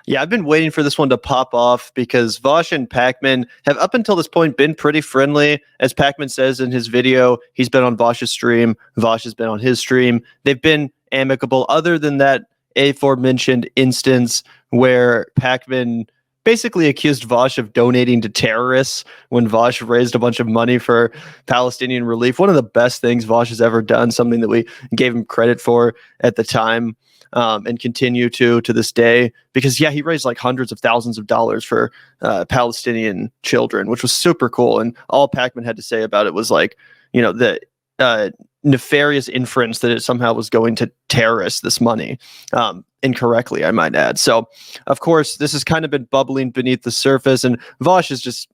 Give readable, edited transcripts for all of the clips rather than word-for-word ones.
Yeah, I've been waiting for this one to pop off because Vaush and Pakman have up until this point been pretty friendly. As Pakman says in his video, he's been on Vaush's stream. Vaush has been on his stream. They've been amicable other than that aforementioned instance where Pakman basically accused Vaush of donating to terrorists when Vaush raised a bunch of money for Palestinian relief. One of the best things Vaush has ever done, something that we gave him credit for at the time. And continue to this day, because he raised like hundreds of thousands of dollars for Palestinian children, which was super cool. And all Pakman had to say about it was like, the nefarious inference that it somehow was going to terrorists, this money, incorrectly, I might add. So, of course, this has kind of been bubbling beneath the surface, and Vaush is just,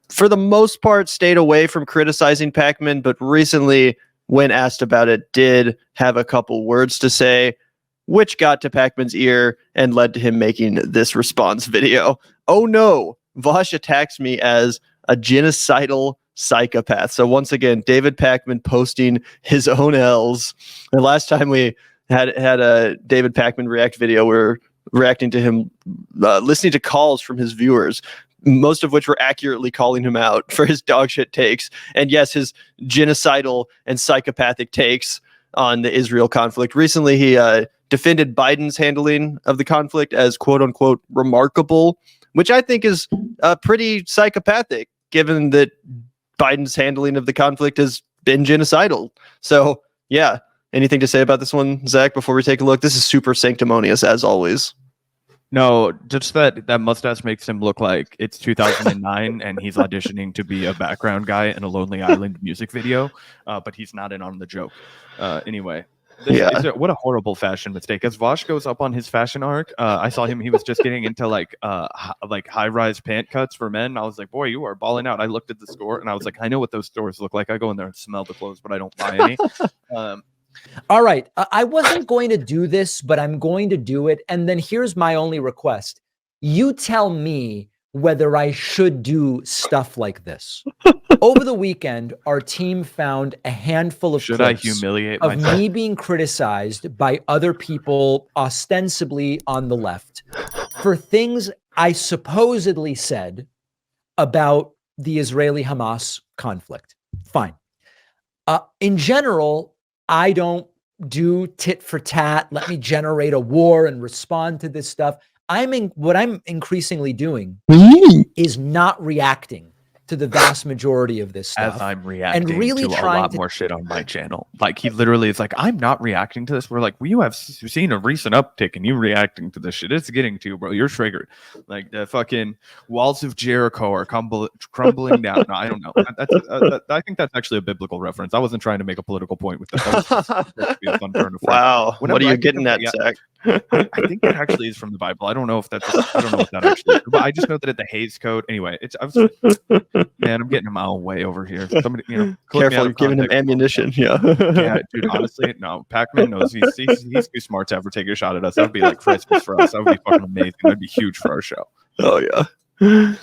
for the most part, stayed away from criticizing Pakman, but recently, when asked about it, did have a couple words to say, which got to Pakman's ear and led to him making this response video. Oh no, Vaush attacks me as a genocidal psychopath. So once again, David Pakman posting his own L's. The last time we had a David Pakman react video, we were reacting to him listening to calls from his viewers, most of which were accurately calling him out for his dogshit takes. And yes, his genocidal and psychopathic takes on the Israel conflict. Recently, he defended Biden's handling of the conflict as quote unquote remarkable, which I think is pretty psychopathic, given that Biden's handling of the conflict has been genocidal. So yeah, anything to say about this one, Zach, before we take a look? This is super sanctimonious as always. No, just that mustache makes him look like it's 2009 and he's auditioning to be a background guy in a Lonely Island music video, but he's not in on the joke. Anyway, what a horrible fashion mistake. As Vaush goes up on his fashion arc, I saw him. He was just getting into like high-rise pant cuts for men. I was like, boy, you are balling out. I looked at the store and I was like, I know what those stores look like. I go in there and smell the clothes, but I don't buy any. All right. I wasn't going to do this, but I'm going to do it. And then here's my only request. You tell me whether I should do stuff like this. Over the weekend, our team found a handful of clips of me being criticized by other people, ostensibly on the left, for things I supposedly said about the Israeli-Hamas conflict. Fine. In general, I don't do tit for tat. Let me generate a war and respond to this stuff. What I'm increasingly doing is not reacting to the vast majority of this stuff. As I'm reacting and really to a lot more shit on my channel. Like, he literally is like, I'm not reacting to this. We're like, well, you have seen a recent uptick and you reacting to this shit. It's getting to you, bro. You're triggered. Like, the fucking walls of Jericho are crumbling down. No, I don't know. I think that's actually a biblical reference. I wasn't trying to make a political point with that. Wow. What are you getting at, Zach? I think it actually is from the Bible. I don't know if that actually is. But I just know that at the Hays Code. Anyway, man, I'm getting in my own way over here. Somebody, careful, you're giving him ammunition. Yeah, dude. Honestly, no. Pakman knows he's too smart to ever take a shot at us. That would be like Christmas for us. That would be fucking amazing. That'd be huge for our show. Oh yeah.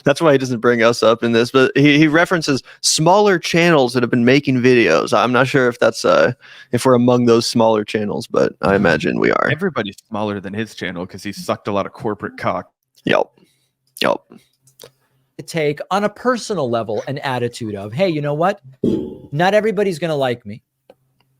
That's why he doesn't bring us up in this, but he references smaller channels that have been making videos. I'm not sure if that's if we're among those smaller channels, but I imagine we are. Everybody's smaller than his channel because he sucked a lot of corporate cock. Yep. Take on a personal level an attitude of, hey, you know what? Not everybody's going to like me.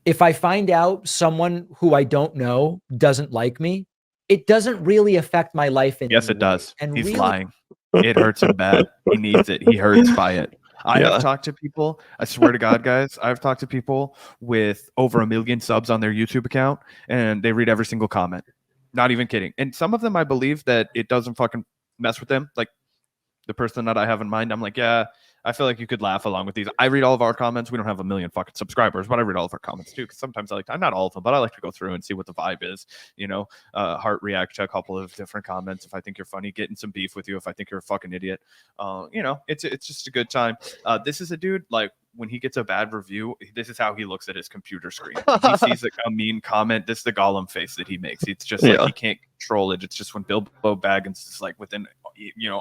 If I find out someone who I don't know doesn't like me, it doesn't really affect my life. Yes, it does. And he's lying. It hurts him bad. He needs it. He hurts by it. I have talked to people. I swear to God, guys, I've talked to people with over 1 million subs on their YouTube account, and they read every single comment. Not even kidding. And some of them, I believe that it doesn't fucking mess with them. Like the person that I have in mind, I'm like, yeah, I feel like you could laugh along with these. I read all of our comments. We don't have 1 million fucking subscribers, but I read all of our comments too. Because sometimes not all of them, but I like to go through and see what the vibe is. Heart react to a couple of different comments. If I think you're funny, get in some beef with you. If I think you're a fucking idiot, it's just a good time. This is a dude, like, when he gets a bad review, this is how he looks at his computer screen. He sees a mean comment. This is the Gollum face that he makes. It's just like he can't control it. It's just when Bilbo Baggins is like within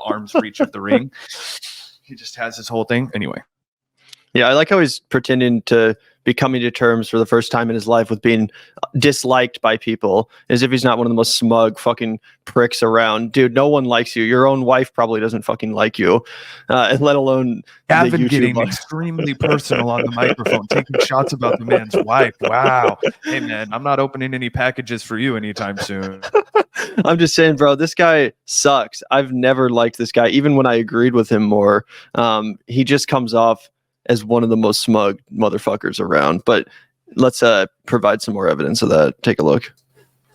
arm's reach of the ring. He just has his whole thing. Anyway. Yeah, I like how he's pretending to be coming to terms for the first time in his life with being disliked by people, as if he's not one of the most smug fucking pricks around. Dude, no one likes you. Your own wife probably doesn't fucking like you, and let alone Gavin the getting YouTube. extremely personal on the microphone, taking shots about the man's wife. Wow. Hey, man, I'm not opening any packages for you anytime soon. I'm just saying, bro, this guy sucks. I've never liked this guy, even when I agreed with him more. He just comes off as one of the most smug motherfuckers around. But let's provide some more evidence of that. Take a look.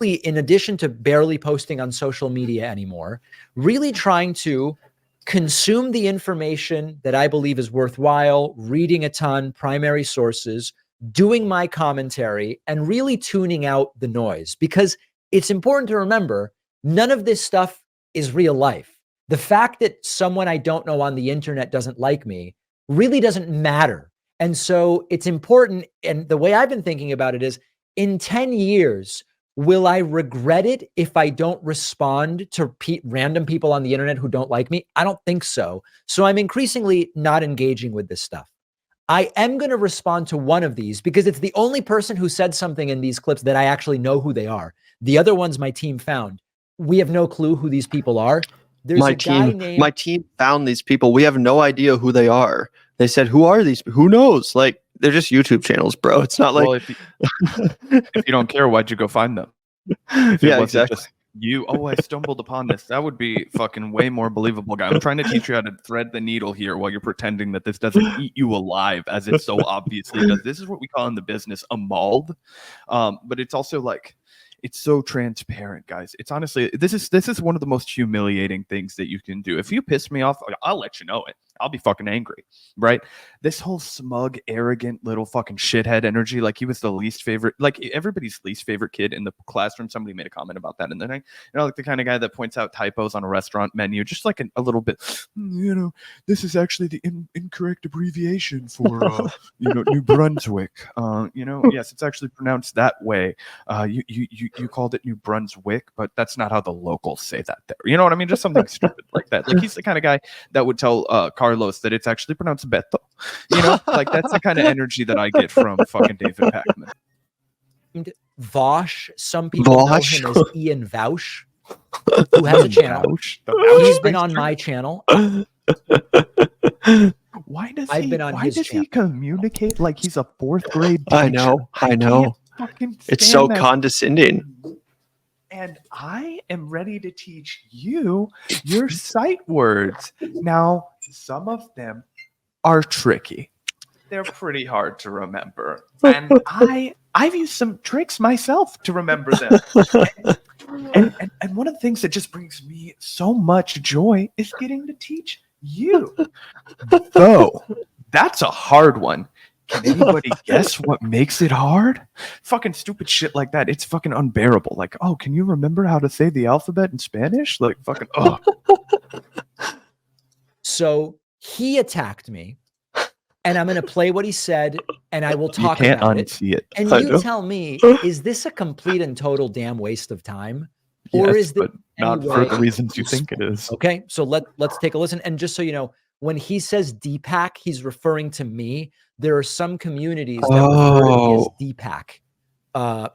In addition to barely posting on social media anymore, really trying to consume the information that I believe is worthwhile, reading a ton, primary sources, doing my commentary, and really tuning out the noise. Because it's important to remember, none of this stuff is real life. The fact that someone I don't know on the internet doesn't like me really doesn't matter. And so it's important. And the way I've been thinking about it is, in 10 years, will I regret it if I don't respond to random people on the internet who don't like me? I don't think so. So I'm increasingly not engaging with this stuff. I am going to respond to one of these because it's the only person who said something in these clips that I actually know who they are. The other ones my team found. We have no clue who these people are. There's my team found these people. We have no idea who they are. They said, who are these? Who knows? Like, they're just YouTube channels, bro. It's not like, well, if you don't care, why'd you go find them? Yeah, exactly. I stumbled upon this. That would be fucking way more believable, guy. I'm trying to teach you how to thread the needle here while you're pretending that this doesn't eat you alive, as it so obviously does. This is what we call in the business a mauled. But it's also like, it's so transparent, guys. It's honestly, this is one of the most humiliating things that you can do. If you piss me off, I'll let you know it. I'll be fucking angry, right? This whole smug, arrogant little fucking shithead energy, like he was the least favorite, like everybody's least favorite kid in the classroom. Somebody made a comment about that, and then like the kind of guy that points out typos on a restaurant menu, just like a little bit, this is actually the incorrect abbreviation for New Brunswick. Yes, it's actually pronounced that way. You called it New Brunswick, but that's not how the locals say that there. You know what I mean? Just something stupid like that. Like he's the kind of guy that would tell Carlos that it's actually pronounced Beto. Like that's the kind of energy that I get from fucking David Pakman. Vaush, some people know him as Ian Vaush, who has a channel. He's been on my channel. Why does he communicate like he's a fourth grade teacher? I know. It's so condescending. And I am ready to teach you your sight words. Now, some of them are tricky. They're pretty hard to remember. And I've used some tricks myself to remember them. And one of the things that just brings me so much joy is getting to teach you. Though, that's a hard one. Can anybody guess what makes it hard? Fucking stupid shit like that. It's fucking unbearable. Like, oh, can you remember how to say the alphabet in Spanish? Like, fucking, oh. So he attacked me, and I'm going to play what he said, and I will talk about it. Unsee it. And you tell me, is this a complete and total damn waste of time? Or is this not for the reasons you think it is? Okay, so let's take a listen. And just so you know, when he says Deepak, he's referring to me. There are some communities that refer to me as Deepak.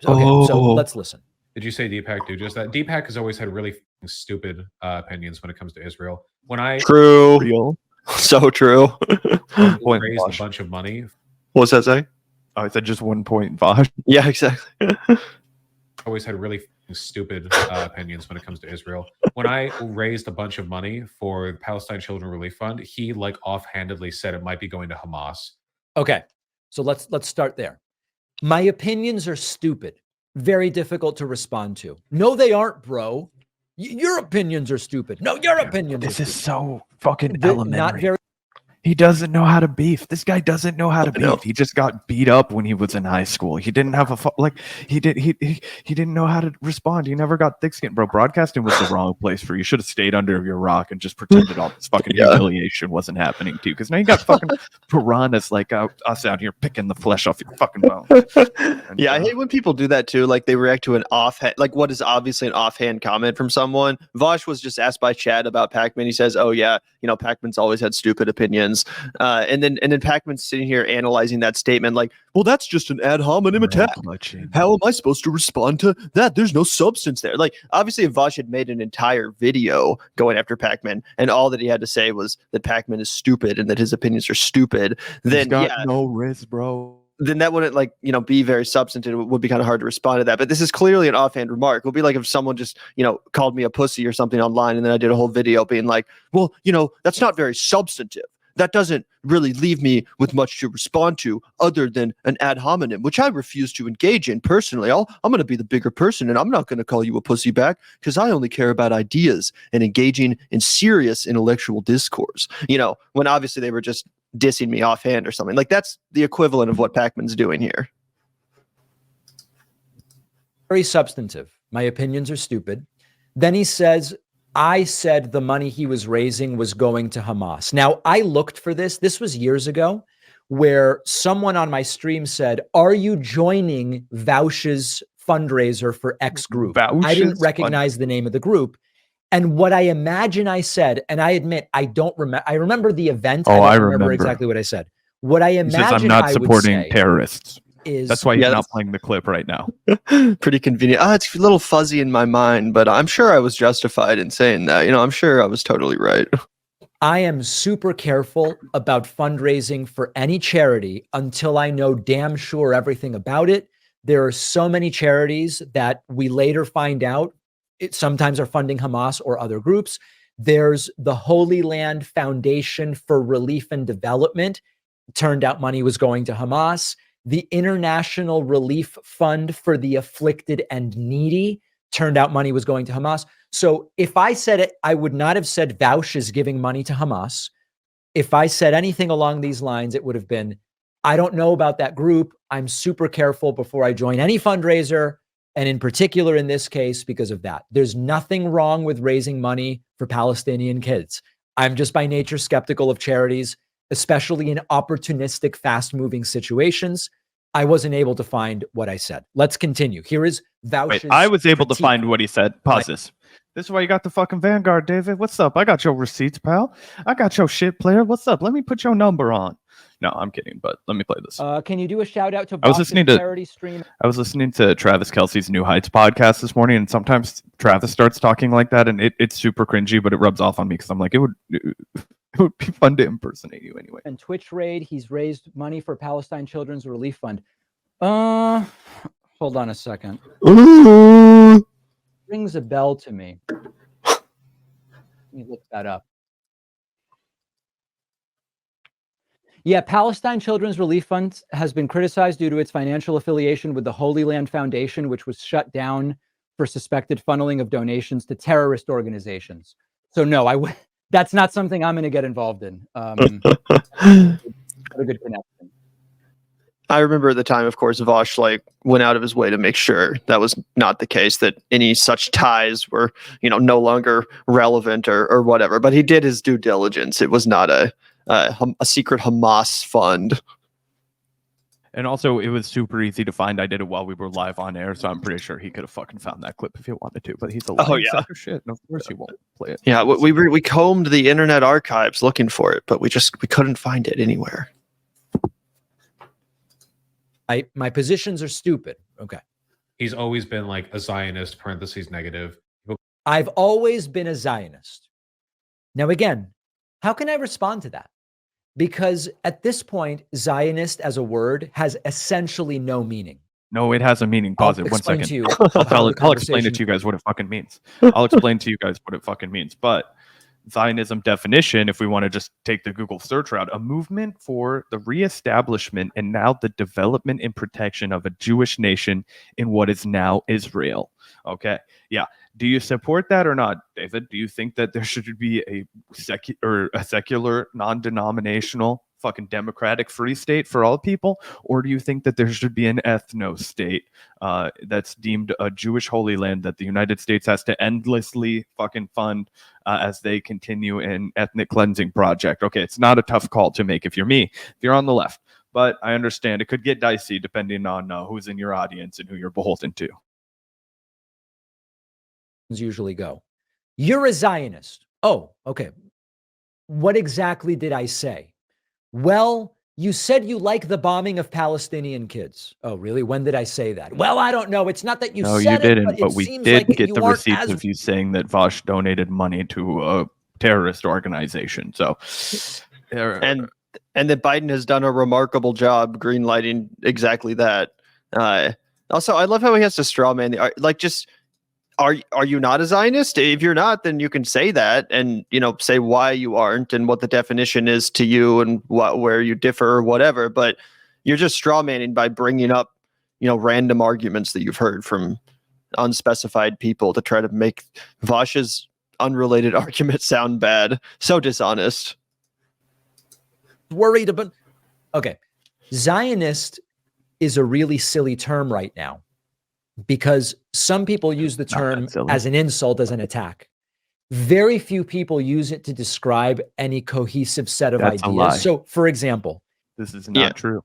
So let's listen. Did you say Deepak do just that? Deepak has always had really stupid opinions when it comes to Israel. When I true, so true. Raised a bunch of money. What's that say? Oh, I said just 1 point, Vaush. Yeah, exactly. Always had really stupid opinions when it comes to Israel. When I raised a bunch of money for the Palestine Children Relief Fund, he like offhandedly said it might be going to Hamas. Okay, so let's start there. My opinions are stupid. Very difficult to respond to. No, they aren't, bro. Your opinions are stupid. No, your opinions. This are is stupid. so fucking elementary. Not very. He doesn't know how to beef. This guy doesn't know how to beef. He just got beat up when he was in high school. He didn't have he didn't know how to respond. He never got thick skin, bro. Broadcasting was the wrong place for you. You should have stayed under your rock and just pretended all this fucking humiliation wasn't happening to you. Because now you got fucking piranhas like us out here picking the flesh off your fucking bones. I hate when people do that too. Like they react to an offhand, like what is obviously an offhand comment from someone. Vaush was just asked by Chad about Pakman. He says, "Oh yeah, Pakman's always had stupid opinions." fans. And then Pakman's sitting here analyzing that statement like, well, that's just an ad hominem attack. How am I supposed to respond to that? There's no substance there. Like, obviously, if Vaush had made an entire video going after Pakman, and all that he had to say was that Pakman is stupid and that his opinions are stupid, then no risk, bro. Then that wouldn't be very substantive. It would be kind of hard to respond to that. But this is clearly an offhand remark. It would be like if someone just, called me a pussy or something online, and then I did a whole video being like, well, that's not very substantive. That doesn't really leave me with much to respond to other than an ad hominem, which I refuse to engage in personally. I'm going to be the bigger person, and I'm not going to call you a pussy back because I only care about ideas and engaging in serious intellectual discourse. When obviously they were just dissing me offhand or something. Like, that's the equivalent of what Pakman's doing here. Very substantive. My opinions are stupid. Then he says, I said the money he was raising was going to Hamas. Now, I looked for this. This was years ago, where someone on my stream said, are you joining Vaush's fundraiser for X group? I didn't recognize the name of the group. And what I imagine I said, and I admit I don't remember. I remember the event. I don't remember exactly what I said. What I imagine I'm not supporting terrorists. That's why he's not playing the clip right now. Pretty convenient. It's a little fuzzy in my mind, but I'm sure I was justified in saying that. I'm sure I was totally right. I am super careful about fundraising for any charity until I know damn sure everything about it. There are so many charities that we later find out sometimes are funding Hamas or other groups. There's the Holy Land Foundation for Relief and Development. Turned out money was going to Hamas. The International Relief Fund for the Afflicted and Needy. Turned out money was going to Hamas. So if I said it, I would not have said Vaush is giving money to Hamas. If I said anything along these lines, it would have been, I don't know about that group. I'm super careful before I join any fundraiser. And in particular, in this case, because of that, there's nothing wrong with raising money for Palestinian kids. I'm just by nature skeptical of charities, especially in opportunistic, fast-moving situations. I wasn't able to find what I said. Let's continue. Here is Vaush's I was able to find what he said. Pause this. This is why you got the fucking Vanguard, David. What's up? I got your receipts, pal. I got your shit, player. What's up? Let me put your number on. No, I'm kidding, but let me play this. Can you do a shout out to I was listening to Travis Kelce's New Heights podcast this morning, and sometimes Travis starts talking like that, and it's super cringy, but it rubs off on me because I'm like, it would be fun to impersonate you anyway. And Twitch raid, he's raised money for Palestine Children's Relief Fund. Hold on a second. Rings a bell to me. Let me look that up. Yeah, Palestine Children's Relief Fund has been criticized due to its financial affiliation with the Holy Land Foundation, which was shut down for suspected funneling of donations to terrorist organizations. So no, that's not something I'm going to get involved in. A good connection. I remember at the time, of course, Vaush went out of his way to make sure that was not the case, that any such ties were, no longer relevant or whatever. But he did his due diligence. It was not a secret Hamas fund. And also, it was super easy to find. I did it while we were live on air, so I'm pretty sure he could have fucking found that clip if he wanted to. But he's a lying sack of shit, and of course he won't play it. Yeah, we combed the internet archives looking for it, but we couldn't find it anywhere. My positions are stupid. Okay. He's always been like a Zionist, parentheses negative. I've always been a Zionist. Now, again, how can I respond to that? Because at this point, Zionist as a word has essentially no meaning. No, it has a meaning. Pause it 1 second. I'll explain it to you guys what it fucking means. But Zionism definition, if we want to just take the Google search route, a movement for the reestablishment and now the development and protection of a Jewish nation in what is now Israel. Okay. Yeah. Do you support that or not, David? Do you think that there should be a secular, non-denominational, fucking democratic free state for all people? Or do you think that there should be an ethno state that's deemed a Jewish holy land that the United States has to endlessly fucking fund as they continue an ethnic cleansing project? Okay, it's not a tough call to make if you're me, if you're on the left. But I understand it could get dicey depending on who's in your audience and who you're beholden to. Usually go, you're a Zionist. Oh, okay. What exactly did I say? Well, you said you like the bombing of Palestinian kids. Oh, really? When did I say that? Well, I don't know. It's not that you No, you said it, didn't. but But it we seems did like get you the aren't receipts as of you saying that Vaush donated money to a terrorist organization. So, and that Biden has done a remarkable job greenlighting exactly that. Also, I love how he has to straw man are you not a Zionist? If you're not, then you can say that and say why you aren't and what the definition is to you and where you differ or whatever. But you're just straw manning by bringing up random arguments that you've heard from unspecified people to try to make Vaush's unrelated argument sound bad. So dishonest. Worried about. Okay, Zionist is a really silly term right now, because some people use the term as an insult, as an attack. Very few people use it to describe any cohesive set of ideas. So, for example, this is not true.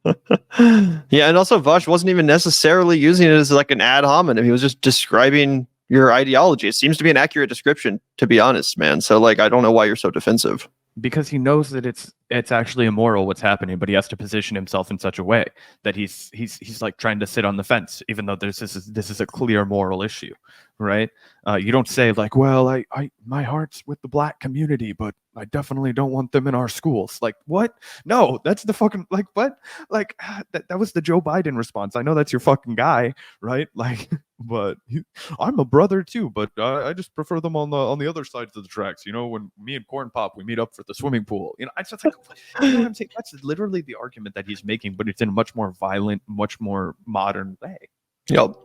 Yeah, and also Vaush wasn't even necessarily using it as like an ad hominem. He was just describing your ideology. It seems to be an accurate description, to be honest, man. So, like, I don't know why you're so defensive. Because he knows that it's actually immoral what's happening, but he has to position himself in such a way that he's like trying to sit on the fence, even though this is a clear moral issue, right? You don't say like, well, I my heart's with the black community, but I definitely don't want them in our schools. Like, what? No, that's the fucking like what? Like that was the Joe Biden response. I know that's your fucking guy, right? Like, but I'm a brother too, but I just prefer them on the other sides of the tracks. When me and Corn Pop we meet up for the swimming pool. I just like, you know what I'm saying? That's literally the argument that he's making, but it's in a much more violent, much more modern way. Yep.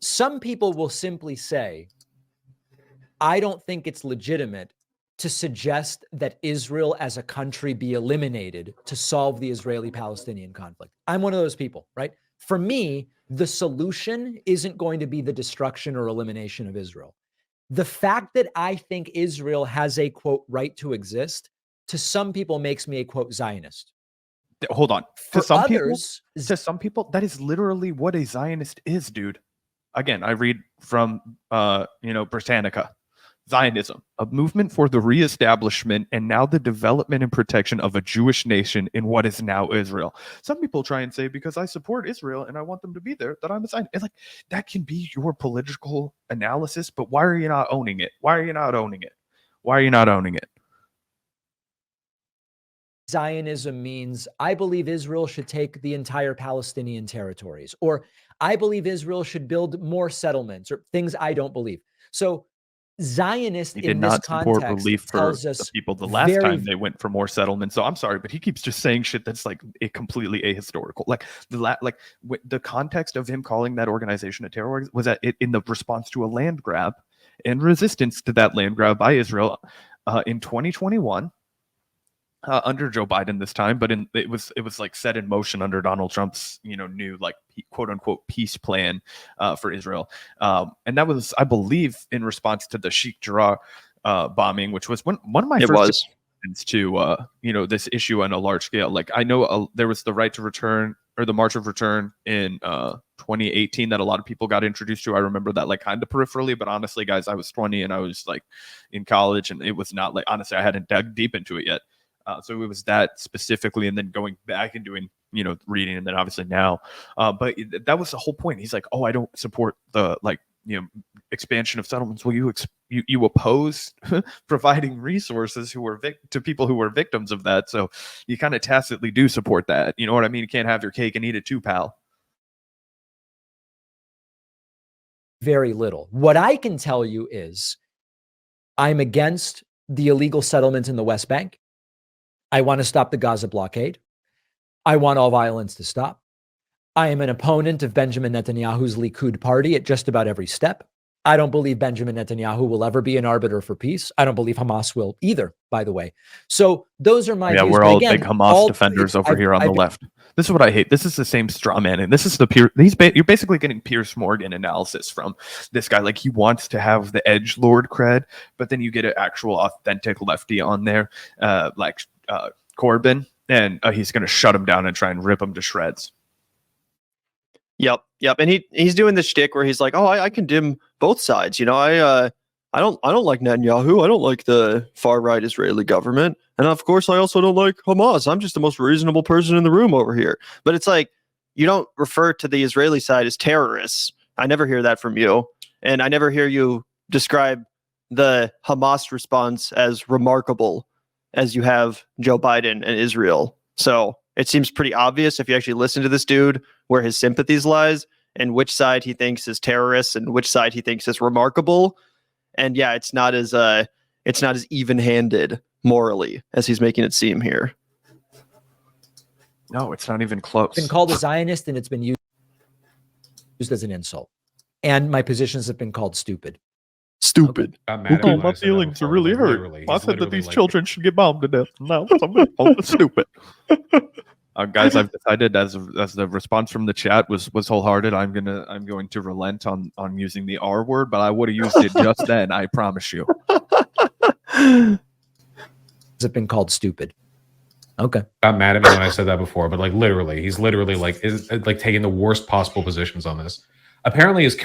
Some people will simply say, I don't think it's legitimate to suggest that Israel as a country be eliminated to solve the Israeli-Palestinian conflict. I'm one of those people, right? For me, the solution isn't going to be the destruction or elimination of Israel. The fact that I think Israel has a, quote, right to exist, to some people makes me a, quote, Zionist. Hold on. For to some people, that is literally what a Zionist is, dude. Again, I read from, Britannica. Zionism, a movement for the reestablishment and now the development and protection of a Jewish nation in what is now Israel. Some people try and say, because I support Israel and I want them to be there, that I'm a Zionist. It's like, that can be your political analysis, but why are you not owning it? Why are you not owning it? Why are you not owning it? Zionism means I believe Israel should take the entire Palestinian territories, or I believe Israel should build more settlements, or things I don't believe. So Zionist in this context relief for the people the last time they went for more settlements. So I'm sorry, but he keeps just saying shit that's like completely ahistorical. Like the context of him calling that organization a terror was that in the response to a land grab and resistance to that land grab by Israel in 2021. Under Joe Biden this time, but it was like set in motion under Donald Trump's new like quote unquote peace plan for Israel, and that was, I believe, in response to the Sheikh Jarrah bombing, which was one of my first to this issue on a large scale. Like I know there was the right to return or the March of Return in 2018 that a lot of people got introduced to. I remember that like kind of peripherally, but honestly, guys, I was 20 and I was like in college, and it was not like, honestly, I hadn't dug deep into it yet. So it was that specifically, and then going back and doing, reading, and then obviously now. But that was the whole point. He's like, oh, I don't support the expansion of settlements. Well, you oppose providing resources to people who were victims of that. So you kind of tacitly do support that. You know what I mean? You can't have your cake and eat it too, pal. Very little. What I can tell you is I'm against the illegal settlements in the West Bank. I want to stop the Gaza blockade. I want all violence to stop. I am an opponent of Benjamin Netanyahu's Likud party at just about every step. I don't believe Benjamin Netanyahu will ever be an arbiter for peace. I don't believe Hamas will either, by the way. So those are my views. We're all big Hamas defenders over here on the left. This is what I hate. This is the same straw man, and this is you're basically getting Piers Morgan analysis from this guy. Like, he wants to have the edgelord cred, but then you get an actual authentic lefty on there, like Corbyn, and he's going to shut him down and try and rip him to shreds. Yep. And he's doing this shtick where he's like, oh, I condemn both sides. I I don't like Netanyahu. I don't like the far right Israeli government. And of course, I also don't like Hamas. I'm just the most reasonable person in the room over here. But it's like, you don't refer to the Israeli side as terrorists. I never hear that from you. And I never hear you describe the Hamas response as remarkable as you have Joe Biden and Israel. So it seems pretty obvious if you actually listen to this dude where his sympathies lies and which side he thinks is terrorists and which side he thinks is remarkable. And yeah, it's not as even-handed morally as he's making it seem here. No, it's not even close. It's been called a Zionist and it's been used as an insult. And my positions have been called stupid. Stupid. Oh, my feelings are really hurt. I said that these children should get bombed to death. Now somebody called it stupid. Guys, I've decided as the response from the chat was wholehearted, I'm going to relent on using the R word, but I would have used it just then. I promise you. Has it been called stupid? Okay. Got mad at me when I said that before, but like literally, he's literally like taking the worst possible positions on this. Apparently, his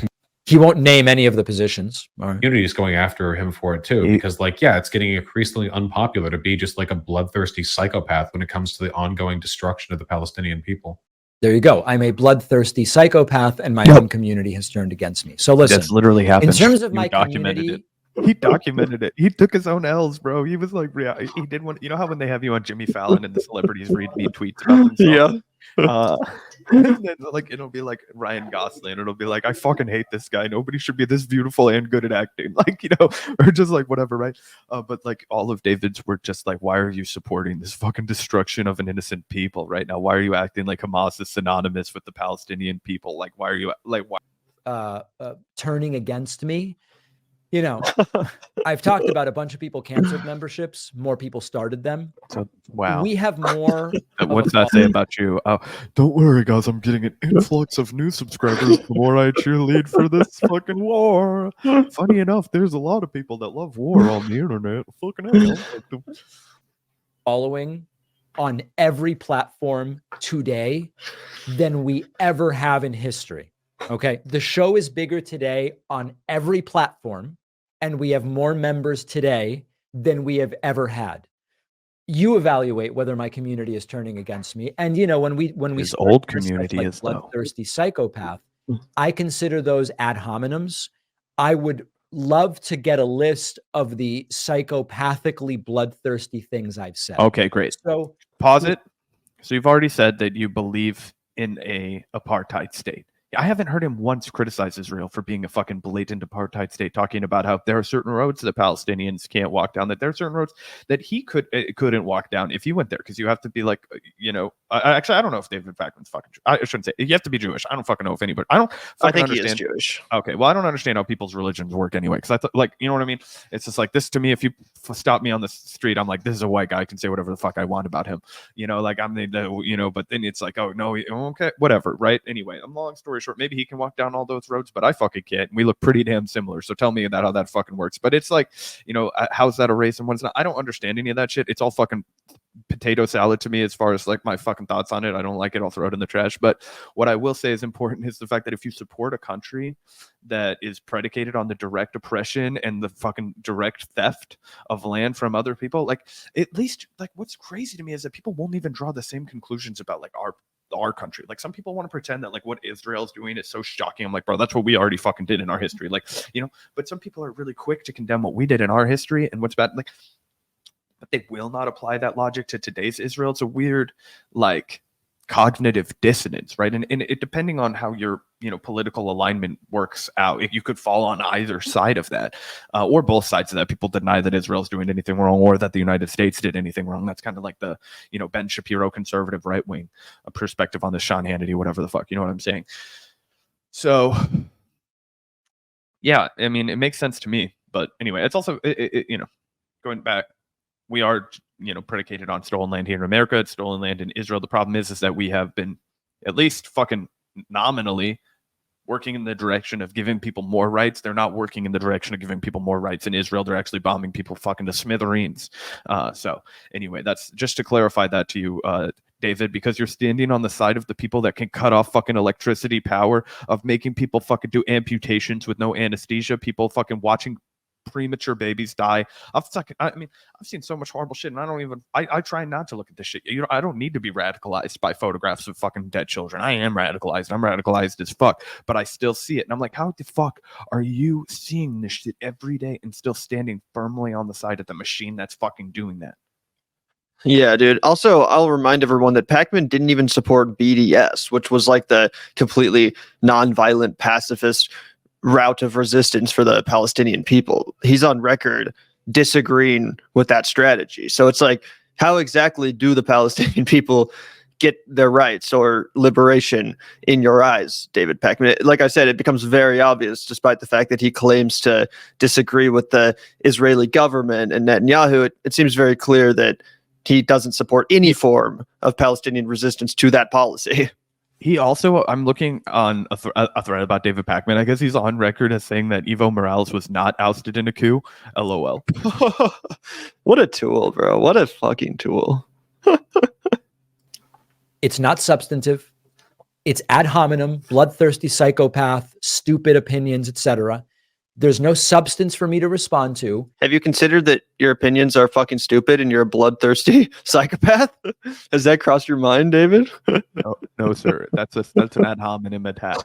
he won't name any of the positions. Community is going after him for it too, because like, yeah, it's getting increasingly unpopular to be just like a bloodthirsty psychopath when it comes to the ongoing destruction of the Palestinian people. There you go. I'm a bloodthirsty psychopath, and my own community has turned against me. So listen, that's literally happened. In terms of my documented community, he documented it. He took his own L's, bro. He was like, yeah, he did one. You know how when they have you on Jimmy Fallon and the celebrities read me tweets about themselves? Yeah. And then, like, it'll be like Ryan Gosling. It'll be like, I fucking hate this guy. Nobody should be this beautiful and good at acting. Like, you know, or just like whatever, right? But like all of David's were just like, why are you supporting this fucking destruction of an innocent people right now? Why are you acting like Hamas is synonymous with the Palestinian people? Like, why are you like why? Turning against me? You know, I've talked about a bunch of people canceled memberships. More people started them. So, wow. We have more. What's that say about you? Don't worry, guys. I'm getting an influx of new subscribers the more I cheerlead for this fucking war. Funny enough, there's a lot of people that love war on the internet. Fucking hell. Following on every platform today than we ever have in history. Okay. The show is bigger today on every platform, and we have more members today than we have ever had. You evaluate whether my community is turning against me. And you know, when we his old community like is bloodthirsty psychopath, I consider those ad hominems. I would love to get a list of the psychopathically bloodthirsty things I've said. Okay, great. So pause it. So you've already said that you believe in a apartheid state. I haven't heard him once criticize Israel for being a fucking blatant apartheid state, talking about how there are certain roads that Palestinians can't walk down, that there are certain roads that he couldn't walk down if he went there, because you have to be like, you know, actually, I don't know if David Pakman's fucking, I shouldn't say, you have to be Jewish. I don't fucking know if anybody, I think understand. He is Jewish. Okay, well, I don't understand how people's religions work anyway, because I thought, like, you know what I mean? It's just like this to me, if you stop me on the street, I'm like, this is a white guy, I can say whatever the fuck I want about him, you know, like I'm the you know, but then it's like, oh, no, okay, whatever, right? Anyway, long story short, maybe he can walk down all those roads, but I fucking can't. We look pretty damn similar. So tell me that how that fucking works. But it's like, you know, how's that a race and what's not? I don't understand any of that shit. It's all fucking potato salad to me as far as like my fucking thoughts on it. I don't like it. I'll throw it in the trash. But what I will say is important is the fact that if you support a country that is predicated on the direct oppression and the fucking direct theft of land from other people, like at least like what's crazy to me is that people won't even draw the same conclusions about like our country. Like some people want to pretend that like what Israel's doing is so shocking. I'm like, bro, that's what we already fucking did in our history. Like, you know, but some people are really quick to condemn what we did in our history and what's bad. Like, but they will not apply that logic to today's Israel. It's a weird, like, cognitive dissonance, right? And it depending on how your, you know, political alignment works out, you could fall on either side of that, or both sides of that. People deny that Israel's doing anything wrong or that the United States did anything wrong. That's kind of like the, you know, Ben Shapiro conservative right wing perspective on the Sean Hannity, whatever the fuck, you know what I'm saying? So, yeah, I mean, it makes sense to me. But anyway, it's also, you know, going back, we are, you know, predicated on stolen land here in America. It's stolen land in Israel. The problem is that we have been at least fucking nominally working in the direction of giving people more rights. They're not working in the direction of giving people more rights in Israel. They're actually bombing people fucking to smithereens. So anyway, that's just to clarify that to you, David, because you're standing on the side of the people that can cut off fucking electricity power, of making people fucking do amputations with no anesthesia, people fucking watching premature babies die. I've seen so much horrible shit, and I try not to look at this shit. I don't need to be radicalized by photographs of fucking dead children. I am radicalized. I'm radicalized as fuck, but I still see it, and I'm like, how the fuck are you seeing this shit every day and still standing firmly on the side of the machine that's fucking doing that? Yeah, dude. Also, I'll remind everyone that Pakman didn't even support BDS, which was like the completely non-violent pacifist route of resistance for the Palestinian people. He's on record disagreeing with that strategy. So it's like, how exactly do the Palestinian people get their rights or liberation in your eyes, David Pakman? Like I said, it becomes very obvious, despite the fact that he claims to disagree with the Israeli government and Netanyahu. It seems very clear that he doesn't support any form of Palestinian resistance to that policy. He also, I'm looking on a thread about David Pakman. I guess he's on record as saying that Evo Morales was not ousted in a coup. LOL. What a tool, bro. What a fucking tool. It's not substantive. It's ad hominem, bloodthirsty psychopath, stupid opinions, etc. There's no substance for me to respond to. Have you considered that your opinions are fucking stupid and you're a bloodthirsty psychopath? Has that crossed your mind, David? No, sir. That's an ad hominem attack.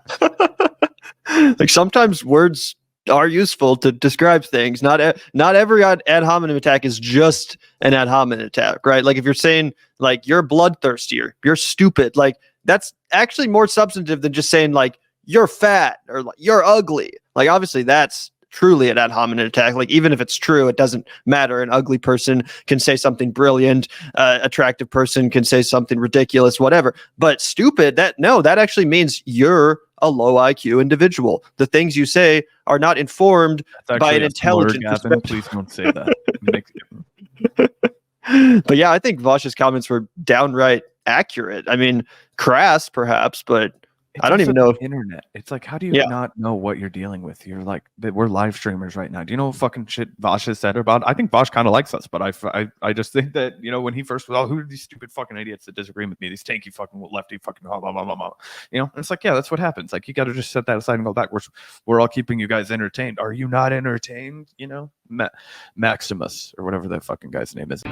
Like, sometimes words are useful to describe things. Not every ad hominem attack is just an ad hominem attack, right? Like, if you're saying like you're bloodthirsty or you're stupid, like that's actually more substantive than just saying like you're fat or like you're ugly. Like, obviously that's truly an ad hominem attack. Like, even if it's true, it doesn't matter. An ugly person can say something brilliant. Attractive person can say something ridiculous, whatever. But stupid, that actually means you're a low IQ individual. The things you say are not informed by an intelligent Gavin, please don't say that. But yeah, I think Vaush's comments were downright accurate. I mean, crass perhaps, but I don't even know if internet. It's like, how do you not know what you're dealing with? You're like, we're live streamers right now. Do you know what fucking shit Vaush has said about? I think Vaush kind of likes us, but I just think that, you know, when he first was, who are these stupid fucking idiots that disagree with me? These tanky fucking lefty fucking blah blah blah blah blah. You know, and it's like, yeah, that's what happens. Like, you got to just set that aside and go back. We're all keeping you guys entertained. Are you not entertained? You know, Maximus or whatever that fucking guy's name is.